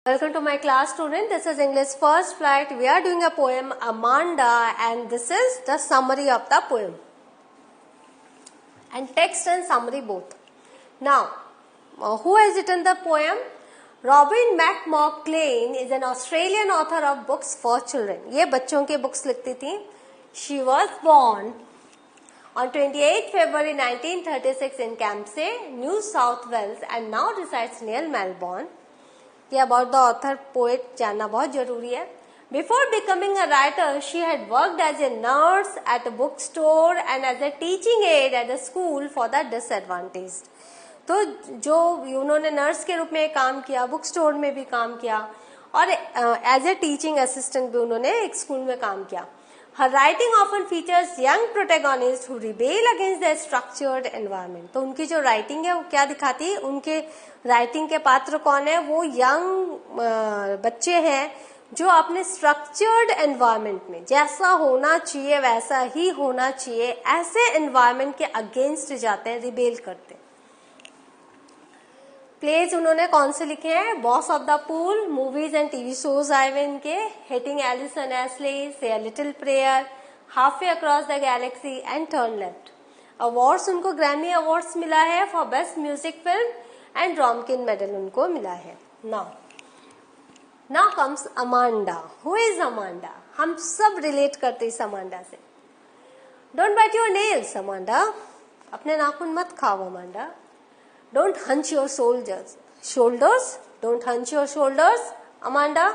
Welcome to my class, student. This is English First Flight. We are doing a poem Amanda, and this is the summary of the poem. And text and summary both. Now, who has written the poem? Robin McMauchlan is an Australian author of books for children. ये बच्चों के books लिखती थी. She was born on 28 February 1936 in Campsie, New South Wales, and now resides near Melbourne. ये about the author poet जानना बहुत जरूरी है. Before becoming a writer she had worked as a nurse at a book store and as a teaching aid at a school for the disadvantaged. तो जो उन्होंने nurse के रूप में काम किया, बुक स्टोर में भी काम किया और एज ए टीचिंग असिस्टेंट भी उन्होंने एक स्कूल में काम किया. Her writing often features young protagonists who rebel against the structured environment. तो उनकी जो राइटिंग है वो क्या दिखाती है? उनके राइटिंग के पात्र कौन है? वो यंग बच्चे हैं जो अपने स्ट्रक्चर्ड एनवायरनमेंट में जैसा होना चाहिए वैसा ही होना चाहिए, ऐसे एनवायरनमेंट के अगेंस्ट जाते हैं, रिबेल करते हैं. प्लेज उन्होंने कौन से लिखे हैं? Boss of the pool, movies and TV shows आए हुए इनके. Hating Alison Ashley, say a little prayer, halfway across the galaxy and turn left. Awards उनको ग्रैमी अवार्ड्स मिला है for best music film and रॉमकिन medal उनको मिला है. Now comes Amanda. Who is Amanda? हम सब रिलेट करते इस अमांडा से. Don't bite your nails Amanda. अपने नाखून मत खाओ Amanda. Don't hunch your shoulders. Don't hunch your shoulders, Amanda.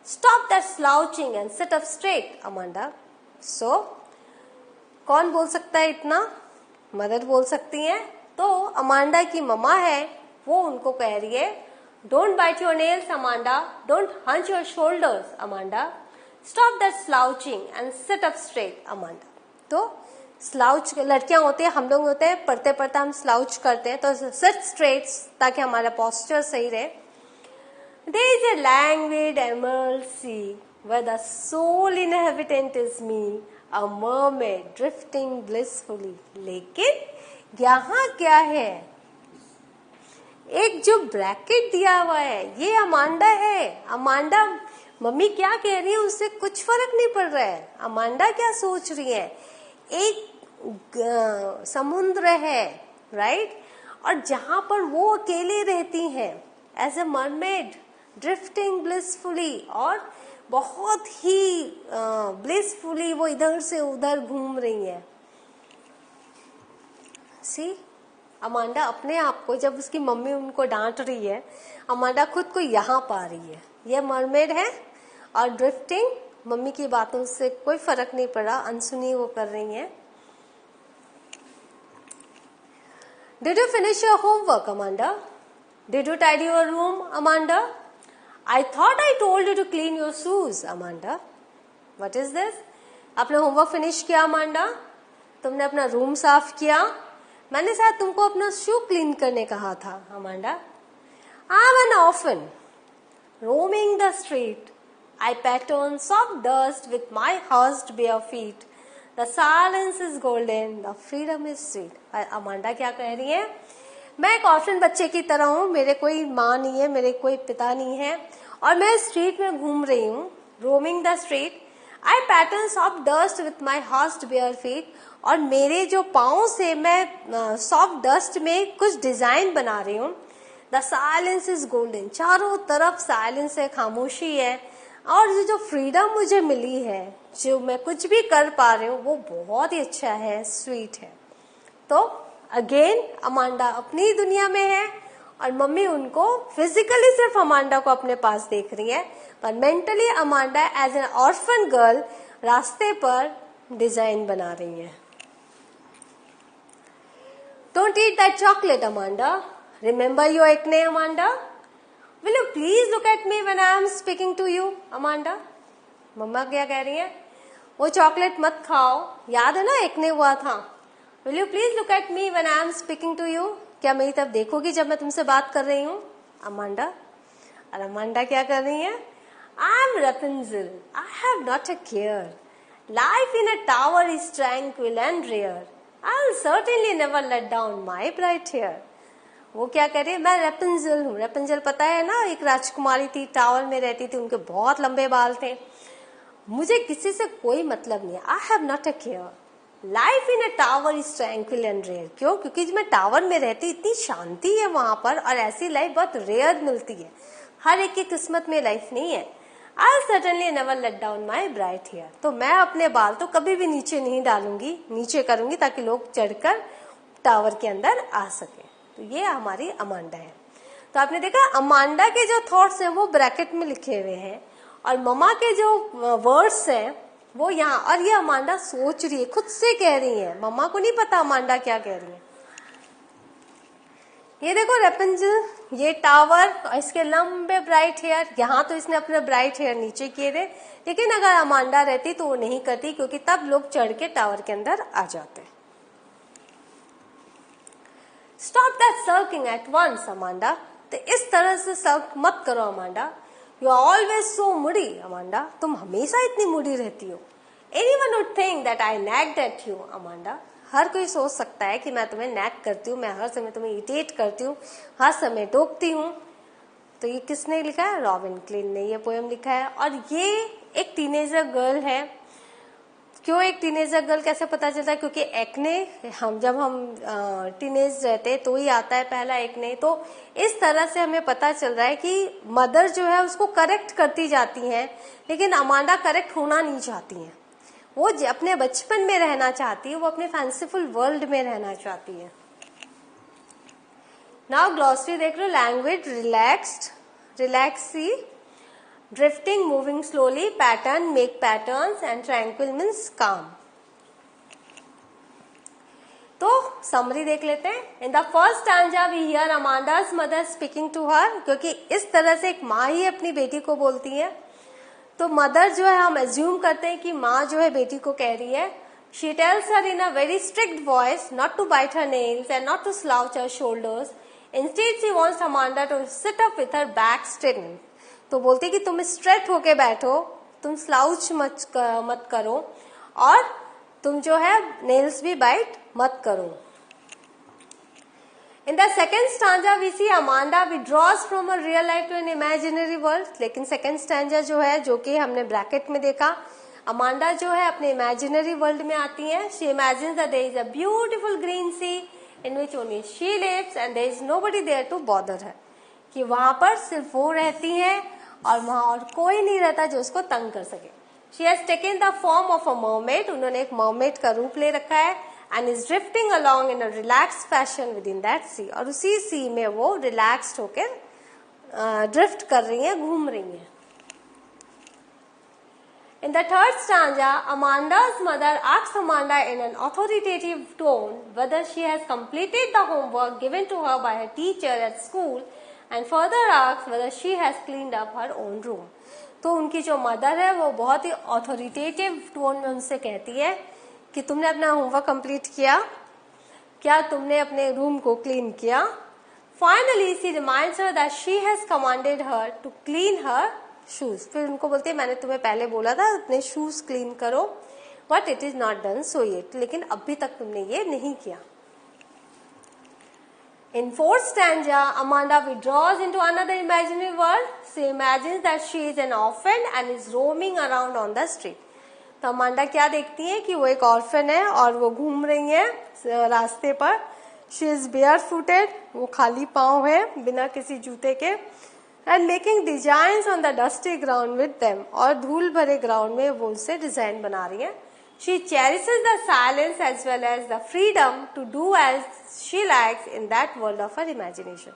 Stop that slouching and sit up straight, Amanda. So, कौन बोल सकता है इतना? मदर बोल सकती हैं. तो अमांडा की मम्मा है, वो उनको कह रही है, Don't bite your nails, Amanda. Don't hunch your shoulders, Amanda. Stop that slouching and sit up straight, Amanda. तो स्लाउच लड़कियां होती है, हम लोग होते हैं पढ़ते पढ़ते हम स्लाउच करते हैं, तो सिट स्ट्रेट ताकि हमारा पोस्चर सही रहे. There is a languid emerald sea where the sole inhabitant is me, a mermaid drifting blissfully. लेकिन यहाँ क्या है? एक जो ब्रैकेट दिया हुआ है, ये अमांडा है. अमांडा मम्मी क्या कह रही है उससे कुछ फर्क नहीं पड़ रहा है. अमांडा क्या सोच रही है? एक समुद्र है, राइट, और जहां पर वो अकेले रहती हैं as a mermaid drifting blissfully, और बहुत ही ब्लिसफुली वो इधर से उधर घूम रही है. सी अमांडा अपने आप को, जब उसकी मम्मी उनको डांट रही है, अमांडा खुद को यहाँ पा रही है. ये मरमेड है और ड्रिफ्टिंग, मम्मी की बातों से कोई फर्क नहीं पड़ा, अनसुनी वो कर रही है. Did you finish your homework, Amanda? Did you tidy your room, Amanda? I thought I told you to clean your shoes, Amanda. What is this? आपने होमवर्क फिनिश किया अमांडा? तुमने अपना रूम साफ किया? मैंने शायद तुमको अपना शू क्लीन करने कहा था, Amanda. I'm an orphan, roaming the street. I pat on soft dust with my horsed bare feet. The silence is golden, the freedom is sweet. Amanda क्या कह रही है? मैं एक ऑर्फन बच्चे की तरह हूँ, मेरे कोई माँ नहीं है, मेरे कोई पिता नहीं है, और मैं स्ट्रीट में घूम रही हूँ. Roaming the street. I pattern soft dust with my हॉर्स्ड बेयर फीट. और मेरे जो पाँव से मैं सॉफ्ट डस्ट में कुछ डिजाइन बना रही हूँ. The silence is golden. चारों तरफ साइलेंस है, खामोशी है, और ये जो फ्रीडम मुझे मिली है, जो मैं कुछ भी कर पा रही हूँ, वो बहुत ही अच्छा है, स्वीट है. तो अगेन अमांडा अपनी दुनिया में है और मम्मी उनको फिजिकली सिर्फ अमांडा को अपने पास देख रही है, पर mentally Amanda as an orphan girl रास्ते पर डिजाइन बना रही है. Don't eat that chocolate Amanda. Remember your acne Amanda. Will you please look at me when I am speaking to you, Amanda? मम्मा क्या कह रही है? वो चॉकलेट मत खाओ, याद है ना एक्ने हुआ था. Will you please look at me when I am speaking to you? क्या मेरी तरफ देखोगी जब मैं तुमसे बात कर रही हूँ, अमांडा? और अमांडा क्या कर रही है? I am Rapunzel. I have not a care. Life in a tower is tranquil and rare. I'll certainly never let down my bright hair. वो क्या कह रही है, मैं रेपेंजल हूँ। रेपेंजल पता है ना, एक राजकुमारी थी, टावर में रहती थी, उनके बहुत लंबे बाल थे। मुझे किसी से कोई मतलब नहीं है, I have not a care, life in a tower is tranquil and rare. क्यों? क्योंकि जब मैं टावर में रहती, इतनी शांति है वहां पर, और ऐसी लाइफ बहुत रेयर मिलती है, हर एक की किस्मत में लाइफ नहीं है। I certainly never let down my bright hair. तो मैं अपने बाल तो कभी भी नीचे नहीं डालूंगी, नीचे करूंगी ताकि लोग चढ़कर टावर के अंदर आ सके। तो ये हमारी अमांडा है। तो आपने देखा अमांडा के जो थॉट्स हैं वो ब्रैकेट में लिखे हुए हैं, और ममा के जो वर्ड्स हैं वो यहाँ, और ये अमांडा सोच रही है, खुद से कह रही है, मम्मा को नहीं पता अमांडा क्या कह रही है। ये देखो रेपेंजल, ये टावर, और इसके लंबे ब्राइट हेयर। यहाँ तो इसने अपने ब्राइट हेयर नीचे किए थे, लेकिन अगर अमांडा रहती तो वो नहीं करती, क्योंकि तब लोग चढ़ के टावर के अंदर आ जाते। Stop that sucking at once Amanda. तो इस तरह से सर्क मत करो अमांडा। You are always so moody Amanda, तुम हमेशा इतनी मूडी रहती हो। Anyone would think that I nagged at you Amanda. हर कोई सोच सकता है कि मैं तुम्हें नैग करती हूँ, मैं हर समय तुम्हें इरिटेट करती हूँ, हर समय टोकती हूँ। तो ये किसने लिखा है? रॉबिन क्लीन ने ये पोएम लिखा है। और ये एक टीनेजर गर्ल है। क्यों एक टीनेजर गर्ल कैसे पता चलता है? क्योंकि एक्ने, जब हम टीनेज रहते तो ही आता है पहला एक्ने। तो इस तरह से हमें पता चल रहा है कि मदर जो है उसको करेक्ट करती जाती हैं, लेकिन अमांडा करेक्ट होना नहीं चाहती हैं। वो अपने बचपन में रहना चाहती है, वो अपने फैंसीफुल वर्ल्ड में रहना चाहती है। नाउ ग्लॉसरी देख लो। लैंग्वेज रिलैक्स्ड, रिलैक्सी, drifting, moving slowly, pattern, make patterns, and tranquil means calm. तो समरी देख लेते हैं। In the first stanza we hear अमांडा's मदर स्पीकिंग टू हर, क्योंकि इस तरह से एक माँ ही अपनी बेटी को बोलती है। तो मदर जो है, हम एज्यूम करते हैं कि माँ जो है बेटी को कह रही है। She tells her in a very strict voice not to bite her nails and not to slouch her shoulders. Instead she wants Amanda to sit up with her back straighten. तो बोलती कि तुम स्ट्रेट होके बैठो, तुम slouch मत करो, और तुम जो है नेल्स भी बाइट मत करो। In the second stanza we see Amanda withdraws from her real life to an imaginary world। लेकिन second stanza जो है, जो कि हमने ब्रैकेट में देखा, अमांडा जो है अपने इमेजिनरी वर्ल्ड में आती है। She imagines that there is a beautiful green sea in which only she lives and there is nobody there to bother her। कि वहां पर सिर्फ वो रहती हैं और वहां और कोई नहीं रहता जो उसको तंग कर सके। She has taken the form of a mermaid। उन्होंने एक मर्मेड का रूप ले रखा है। And is drifting along in a relaxed fashion within that sea। और उसी सी में वो रिलैक्स्ड होकर ड्रिफ्ट कर रही हैं, घूम रही हैं। In the third stanza, Amanda's mother asks Amanda in an authoritative tone whether she has completed the homework given to her by her teacher at school, and further asks whether she has cleaned up her own room। तो उनकी जो mother है वो बहुत ही authoritative tone में उनसे कहती है कि तुमने अपना होमवर्क कंप्लीट किया, क्या तुमने अपने रूम को क्लीन किया। Finally she reminds her that she has commanded her to clean her shoes. फिर उनको बोलते हैं मैंने तुम्हें पहले बोला था अपने शूज क्लीन करो, but it is not done so yet. लेकिन अभी तक तुमने ये नहीं किया। In fourth stanza, Amanda withdraws into another imaginary world. She imagines that she is an orphan and is roaming around on the street। तो Amanda क्या देखती है कि वो एक ऑर्फन है और वो घूम रही है रास्ते पर। शी इज बेयर फुटेड, वो खाली पांव है बिना किसी जूते के। And making designs on the dusty ground with them, और धूल भरे ग्राउंड में वो उनसे डिजाइन बना रही है। She cherishes the silence as well as the freedom to do as she likes in that world of her imagination.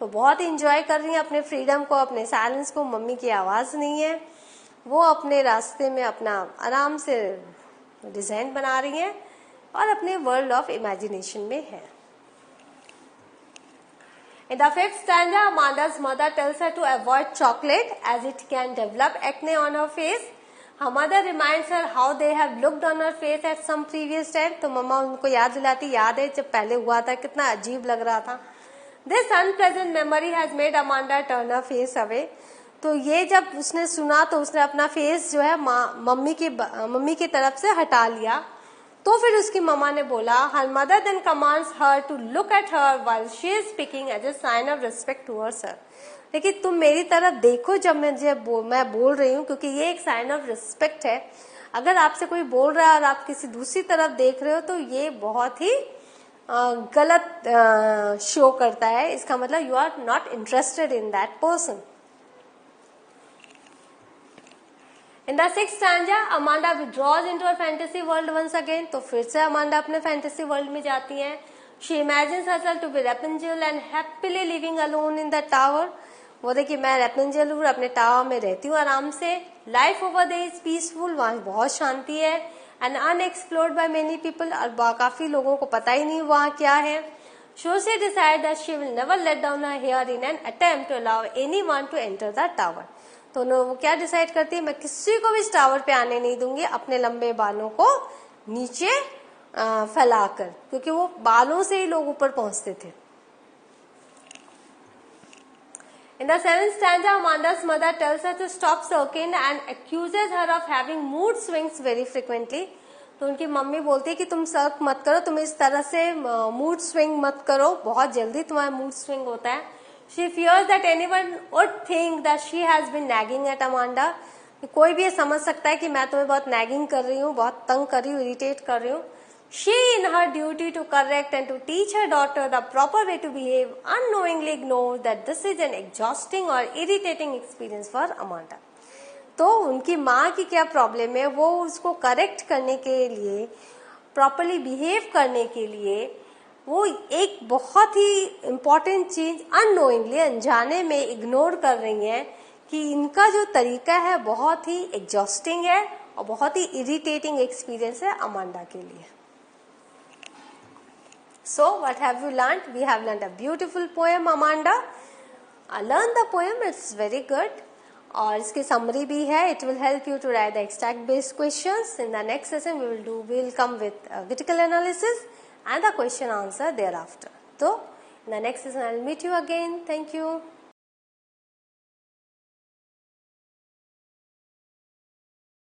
वो बहुत इंजॉय कर रही है अपने फ्रीडम को, अपने साइलेंस को। मम्मी की आवाज नहीं है, वो अपने रास्ते में अपना आराम से डिजाइन बना रही है और अपने वर्ल्ड ऑफ इमेजिनेशन में है। In the fifth stanza, Amanda's mother tells her to avoid chocolate as it can develop acne on her face। Her mother reminds her how they have looked on her face at some previous time। तो मम्मा उनको याद दिलाती, याद है जब पहले हुआ था कितना अजीब लग रहा था। This unpleasant memory has made Amanda turn her face away। तो ये जब उसने सुना तो उसने अपना फेस जो है मम्मी की तरफ से हटा लिया। तो फिर उसकी मम्मा ने बोला, her mother then commands her to look at her while she is speaking as a sign of respect towards her. लेकिन तुम मेरी तरफ देखो जब मैं बोल रही हूँ, क्योंकि ये एक साइन ऑफ रिस्पेक्ट है। अगर आपसे कोई बोल रहा है और आप किसी दूसरी तरफ देख रहे हो तो ये बहुत ही गलत शो करता है। इसका मतलब you are not interested in that person. In the sixth stanza, Amanda withdraws into her fantasy world once again. तो फिर से अमांडा अपने fantasy world में जाती हैं. She imagines herself to be Rapunzel and happily living alone in the tower. वो देखिए मैं Rapunzel हूँ, अपने टावर में रहती हूँ आराम से. Life over there is peaceful, वहाँ बहुत शांति है. And unexplored by many people, और काफी लोगों को पता ही नहीं वहाँ क्या है. So she decides that she will never let down her hair in an attempt to allow anyone to enter the tower. तो वो क्या डिसाइड करती है, मैं किसी को भी इस टावर पे आने नहीं दूंगी अपने लंबे बालों को नीचे फैलाकर, क्योंकि वो बालों से ही लोग ऊपर पहुंचते थे. In the seventh stanza, Amanda's mother tells her to stop sulking and accuses her of having mood swings very frequently. तो उनकी मम्मी बोलती है कि तुम सर्क मत करो, तुम इस तरह से मूड स्विंग मत करो, बहुत जल्दी तुम्हारा मूड स्विंग होता है. She fears that anyone would think that she has been nagging at Amanda. कोई भी ये समझ सकता है कि मैं तुम्हें बहुत nagging कर रही हूँ, बहुत तंग कर रही हूँ, irritate कर रही हूँ. She, in her duty to correct and to teach her daughter the proper way to behave, unknowingly ignores that this is an exhausting or irritating experience for Amanda. तो उनकी माँ की क्या प्रॉब्लम है, वो उसको करेक्ट करने के लिए, प्रॉपरली बिहेव करने के लिए वो एक बहुत ही इम्पोर्टेंट चीज अननोइंगली, अनजाने में इग्नोर कर रही हैं कि इनका जो तरीका है बहुत ही एग्जॉस्टिंग है और बहुत ही इरिटेटिंग एक्सपीरियंस है अमांडा के लिए. So what have you learned? We have learned a beautiful poem Amanda. Learn the poem, it's very good. और इसकी समरी भी है. It will help you to write the extract based questions. In the next session we will come with critical analysis and the question answer thereafter. So in the next session I will meet you again. Thank you.